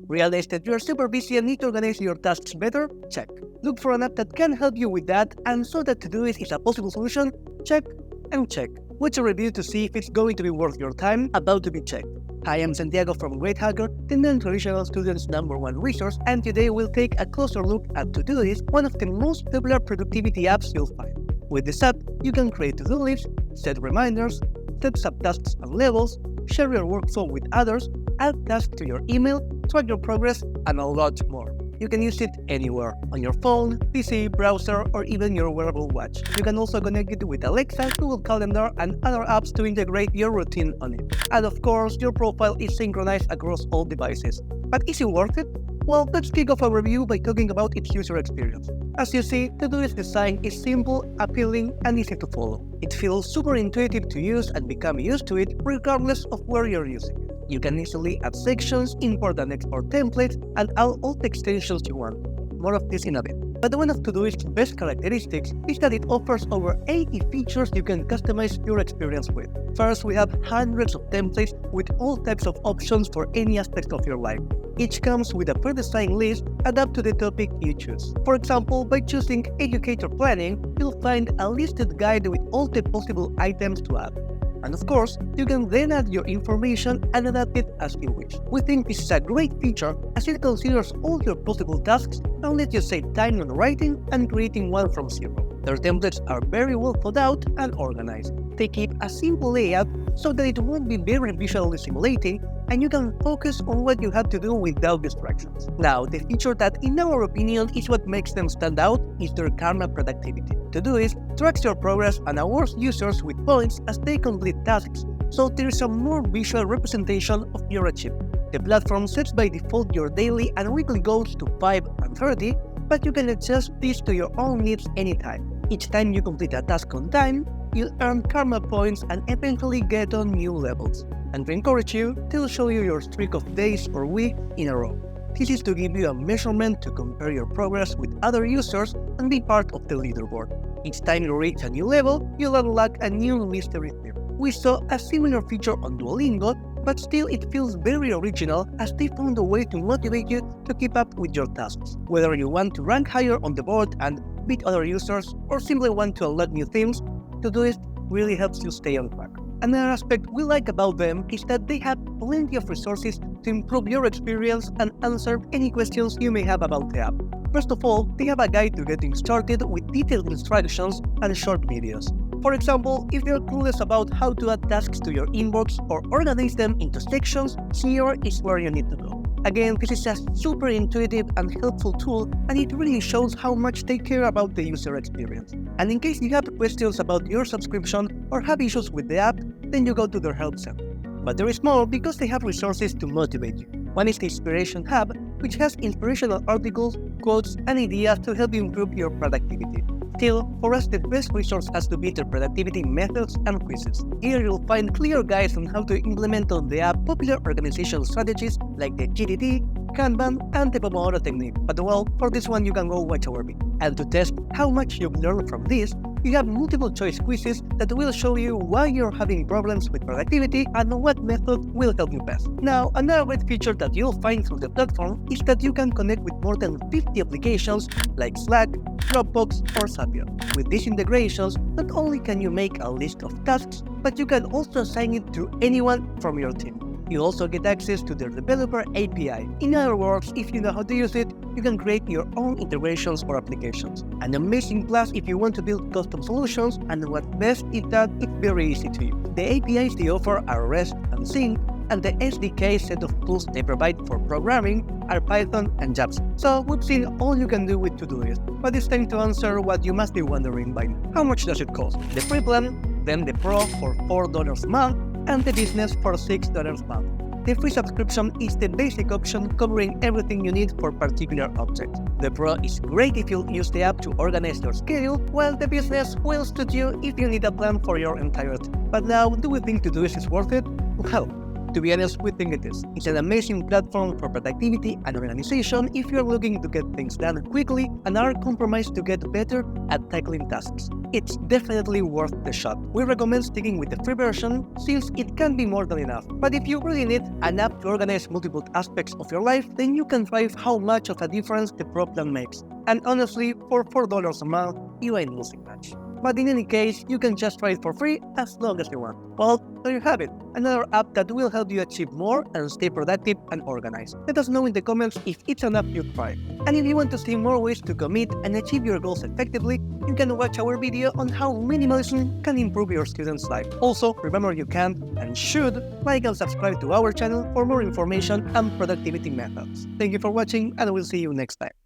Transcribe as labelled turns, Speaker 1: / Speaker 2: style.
Speaker 1: Realize that you are super busy and need to organize your tasks better? Check. Look for an app that can help you with that and saw that Todoist is a possible solution? Check and check. Watch a review to see if it's going to be worth your time about to be checked. Hi, I'm Santiago from Gradehacker, the non-traditional student's #1 resource, and today we'll take a closer look at Todoist, one of the most popular productivity apps you'll find. With this app, you can create to-do lists, set reminders, set subtasks and levels, share your workflow with others, add tasks to your email, track your progress, and a lot more. You can use it anywhere, on your phone, PC, browser, or even your wearable watch. You can also connect it with Alexa, Google Calendar, and other apps to integrate your routine on it. And of course, your profile is synchronized across all devices. But is it worth it? Well, let's kick off our review by talking about its user experience. As you see, Todoist design is simple, appealing, and easy to follow. It feels super intuitive to use and become used to it regardless of where you're using it. You can easily add sections, import and export templates, and add all the extensions you want. More of this in a bit. But one of Todoist's best characteristics is that it offers over 80 features you can customize your experience with. First, we have hundreds of templates with all types of options for any aspect of your life. Each comes with a pre-designed list adapted to the topic you choose. For example, by choosing Educator Planning, you'll find a listed guide with all the possible items to add. And of course, you can then add your information and adapt it as you wish. We think this is a great feature as it considers all your possible tasks and lets you save time on writing and creating one from zero. Their templates are very well thought out and organized. They keep a simple layout so that it won't be very visually stimulating and you can focus on what you have to do without distractions. Now, the feature that in our opinion is what makes them stand out is their Karma productivity. Todoist tracks your progress and awards users with points as they complete tasks, so there is a more visual representation of your achievement. The platform sets by default your daily and weekly goals to 5 and 30, but you can adjust these to your own needs anytime. Each time you complete a task on time, you'll earn Karma points and eventually get on new levels. And to encourage you, they'll show you your streak of days or weeks in a row. This is to give you a measurement to compare your progress with other users and be part of the leaderboard. Each time you reach a new level, you'll unlock a new mystery theme. We saw a similar feature on Duolingo, but still it feels very original as they found a way to motivate you to keep up with your tasks. Whether you want to rank higher on the board and beat other users, or simply want to unlock new themes, Todoist really helps you stay on track. Another aspect we like about them is that they have plenty of resources to improve your experience and answer any questions you may have about the app. First of all, they have a guide to getting started with detailed instructions and short videos. For example, if you're clueless about how to add tasks to your inbox or organize them into sections, here is where you need to go. Again, this is a super intuitive and helpful tool, and it really shows how much they care about the user experience. And in case you have questions about your subscription or have issues with the app, then you go to their help center. But there is more because they have resources to motivate you. One is the Inspiration Hub, which has inspirational articles, quotes, and ideas to help you improve your productivity. Still, for us the best resource has to be their productivity methods and quizzes. Here you'll find clear guides on how to implement on the app popular organization strategies like the GTD, Kanban, and the Pomodoro technique. But well, for this one you can go watch our video. And to test how much you've learned from this, you have multiple choice quizzes that will show you why you're having problems with productivity and what method will help you best. Now, another great feature that you'll find through the platform is that you can connect with more than 50 applications like Slack, Dropbox, or Zapier. With these integrations, not only can you make a list of tasks, but you can also assign it to anyone from your team. You also get access to their developer API. In other words, if you know how to use it, you can create your own integrations or applications. An amazing plus if you want to build custom solutions, and what's best is that it's very easy to use. The APIs they offer are REST and Sync, and the SDK set of tools they provide for programming are Python and JavaScript. So we've seen all you can do with Todoist, but it's time to answer what you must be wondering by now. How much does it cost? The free plan, then the Pro for $4 a month, and the Business for $6 a month. The free subscription is the basic option covering everything you need for particular objects. The Pro is great if you use the app to organize your schedule, while the Business will suit you if you need a plan for your entire team. But now, do we think Todoist is worth it? Well, To be honest, we think it is. It's an amazing platform for productivity and organization if you're looking to get things done quickly and are compromised to get better at tackling tasks. It's definitely worth the shot. We recommend sticking with the free version since it can be more than enough. But if you really need an app to organize multiple aspects of your life, then you can try how much of a difference the Pro plan makes. And honestly, for $4 a month, you ain't losing much. But in any case, you can just try it for free as long as you want. Well, there you have it, another app that will help you achieve more and stay productive and organized. Let us know in the comments if it's an app you try. And if you want to see more ways to commit and achieve your goals effectively, you can watch our video on how minimalism can improve your student's life. Also, remember you can and should like and subscribe to our channel for more information and productivity methods. Thank you for watching, and we'll see you next time.